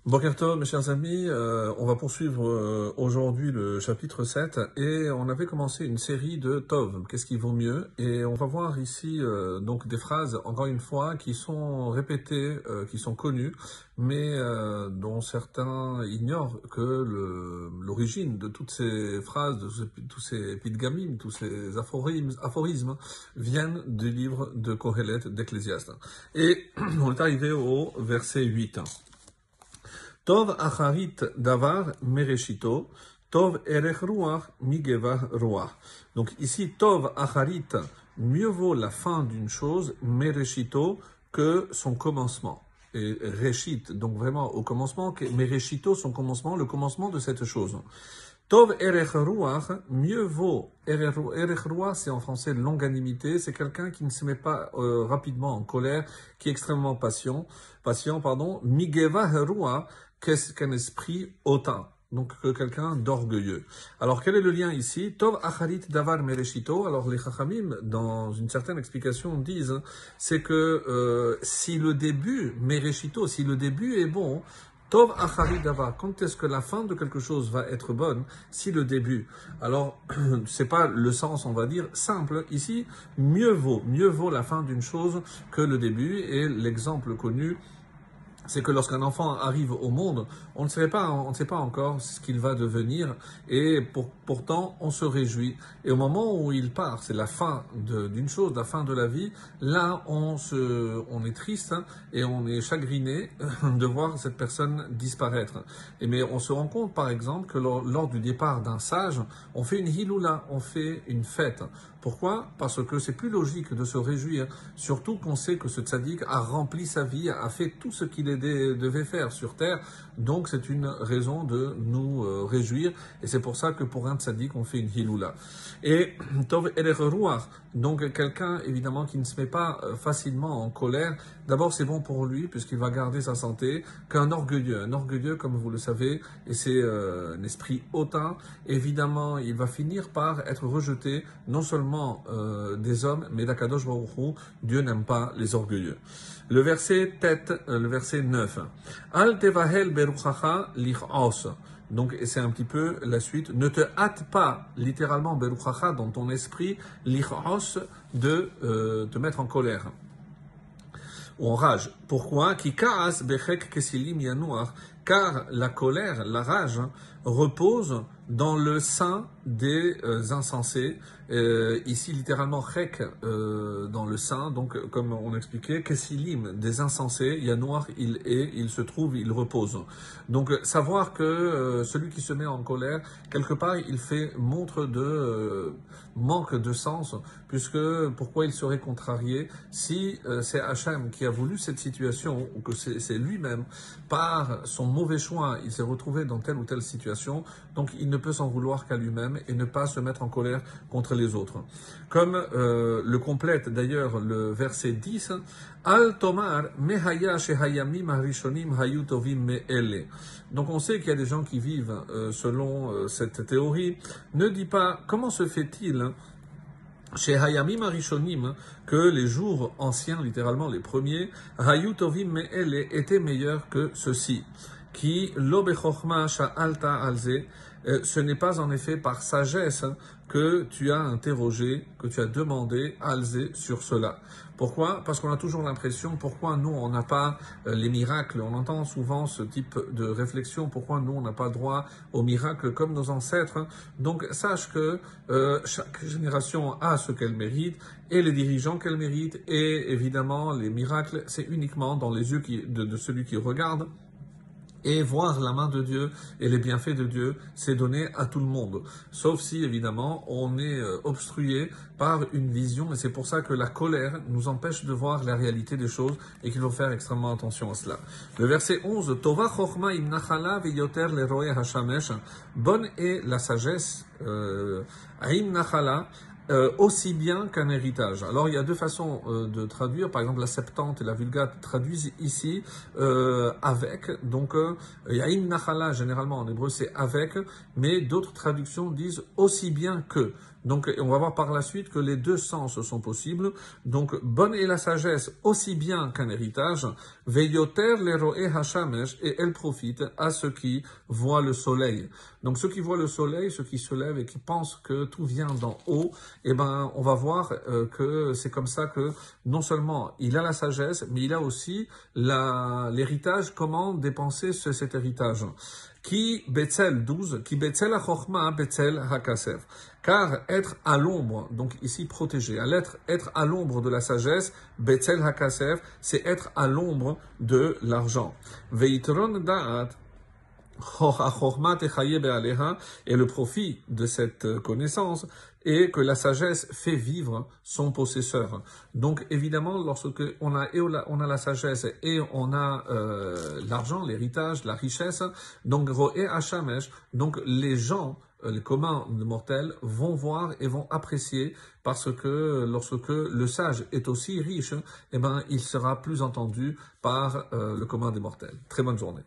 Boker Tov, mes chers amis, on va poursuivre aujourd'hui le chapitre 7 et on avait commencé une série de Tov, qu'est-ce qui vaut mieux? Et on va voir ici donc des phrases, encore une fois, qui sont répétées, qui sont connues, mais dont certains ignorent que l'origine de toutes ces phrases, de tous ces pidgamim, tous ces aphorismes viennent du livre de Kohelet d'Ecclésiaste. Et on est arrivé au verset 8. Tov acharit davar mereshito, tov erech ruach migeva ruach. Donc ici, tov acharit, mieux vaut la fin d'une chose, mereshito, que son commencement. Et reshit, donc vraiment au commencement, mereshito, son commencement, le commencement de cette chose. Tov erech ruach, mieux vaut, erech ruach, c'est en français longanimité, c'est quelqu'un qui ne se met pas rapidement en colère, qui est extrêmement patient, migeva ruach, qu'est-ce qu'un esprit hautain, donc quelqu'un d'orgueilleux. Alors quel est le lien ici? Tov acharit davar mereshito. Alors les chachamim, dans une certaine explication, disent, c'est que si le début, mereshito, si le début est bon, Tov acharit davar, quand est-ce que la fin de quelque chose va être bonne? Si le début. Alors, c'est pas le sens, on va dire, simple. Ici, mieux vaut la fin d'une chose que le début. Et l'exemple connu, c'est que lorsqu'un enfant arrive au monde, on ne sait pas encore ce qu'il va devenir, et pourtant on se réjouit. Et au moment où il part, c'est la fin d'une chose, la fin de la vie, là on est triste et on est chagriné de voir cette personne disparaître. Mais on se rend compte par exemple que lors du départ d'un sage, on fait une hiloula, on fait une fête. Pourquoi? Parce que c'est plus logique de se réjouir, surtout qu'on sait que ce tzaddik a rempli sa vie, a fait tout ce qu'il devait faire sur terre, donc c'est une raison de nous réjouir, et c'est pour ça que pour un tzaddik, on fait une hiloula. Et Tov erech ruach, donc quelqu'un évidemment qui ne se met pas facilement en colère, d'abord c'est bon pour lui, puisqu'il va garder sa santé, qu'un orgueilleux comme vous le savez, et c'est un esprit hautain, évidemment il va finir par être rejeté, non seulement des hommes, mais d'Akadosh Baruch Hu, Dieu n'aime pas les orgueilleux. Le verset 9. Al tevahel beruchacha lichos. Donc, c'est un petit peu la suite. Ne te hâte pas, littéralement, beruchacha, dans ton esprit, lichos, de te mettre en colère. Ou en rage. Pourquoi? Ki kaas bechek kesilim yanuach. Car la colère, la rage, repose dans le sein des insensés. Ici, littéralement, chek, dans le sein, donc, comme on expliquait, kesilim, des insensés, yanuach, il se trouve, il repose. Donc, savoir que celui qui se met en colère, quelque part, il fait montre de manque de sens, puisque pourquoi il serait contrarié si c'est Hachem qui a voulu cette situation, ou que c'est lui-même, par son mauvais choix, il s'est retrouvé dans telle ou telle situation, donc il ne peut s'en vouloir qu'à lui-même et ne pas se mettre en colère contre les autres. Comme le complète d'ailleurs le verset 10, Al tomar mehaya shehayamim harishonim hayu tovim me'ele. Donc on sait qu'il y a des gens qui vivent selon cette théorie. Ne dis pas comment se fait-il chez Hayamim Arishonim, que les jours anciens, littéralement les premiers, Hayu Tovim Me'ele, étaient meilleurs que ceux-ci. Qui, lo bechorma sha'alta alze, ce n'est pas en effet par sagesse que tu as interrogé, que tu as demandé alze sur cela. Pourquoi? Parce qu'on a toujours l'impression, pourquoi nous on n'a pas les miracles? On entend souvent ce type de réflexion, pourquoi nous on n'a pas droit aux miracles comme nos ancêtres? Donc sache que chaque génération a ce qu'elle mérite, et les dirigeants qu'elle mérite, et évidemment les miracles, c'est uniquement dans les yeux de celui qui regarde. Et voir la main de Dieu et les bienfaits de Dieu, c'est donné à tout le monde. Sauf si, évidemment, on est obstrué par une vision, et c'est pour ça que la colère nous empêche de voir la réalité des choses, et qu'il faut faire extrêmement attention à cela. Le verset 11, Tova chorma im nachala veyoter leroe hashamesh. Bonne est la sagesse, im nachala, aussi bien qu'un héritage. Alors il y a deux façons de traduire, par exemple la Septante et la Vulgate traduisent ici avec, donc Yaim Nachala généralement en hébreu c'est avec, mais d'autres traductions disent aussi bien que. Donc, on va voir par la suite que les deux sens sont possibles. Donc, bonne est la sagesse aussi bien qu'un héritage. Veyoter leroe hashamesh, et elle profite à ceux qui voient le soleil. Donc, ceux qui voient le soleil, ceux qui se lèvent et qui pensent que tout vient d'en haut, eh ben, on va voir que c'est comme ça que non seulement il a la sagesse, mais il a aussi l'héritage, comment dépenser cet héritage. Qui Betzel 12, qui Betzel ha-chochma, Betzel ha-kasef. Car être à l'ombre, donc ici protégé, être à l'ombre de la sagesse, Betzel ha-kasef, c'est être à l'ombre de l'argent. Veitron da'at, et le profit de cette connaissance est que la sagesse fait vivre son possesseur. Donc évidemment, lorsque on a la sagesse et on a l'argent, l'héritage, la richesse, donc roé hashamesh, donc les gens, les communs mortels vont voir et vont apprécier parce que lorsque le sage est aussi riche, eh ben il sera plus entendu par le commun des mortels. Très bonne journée.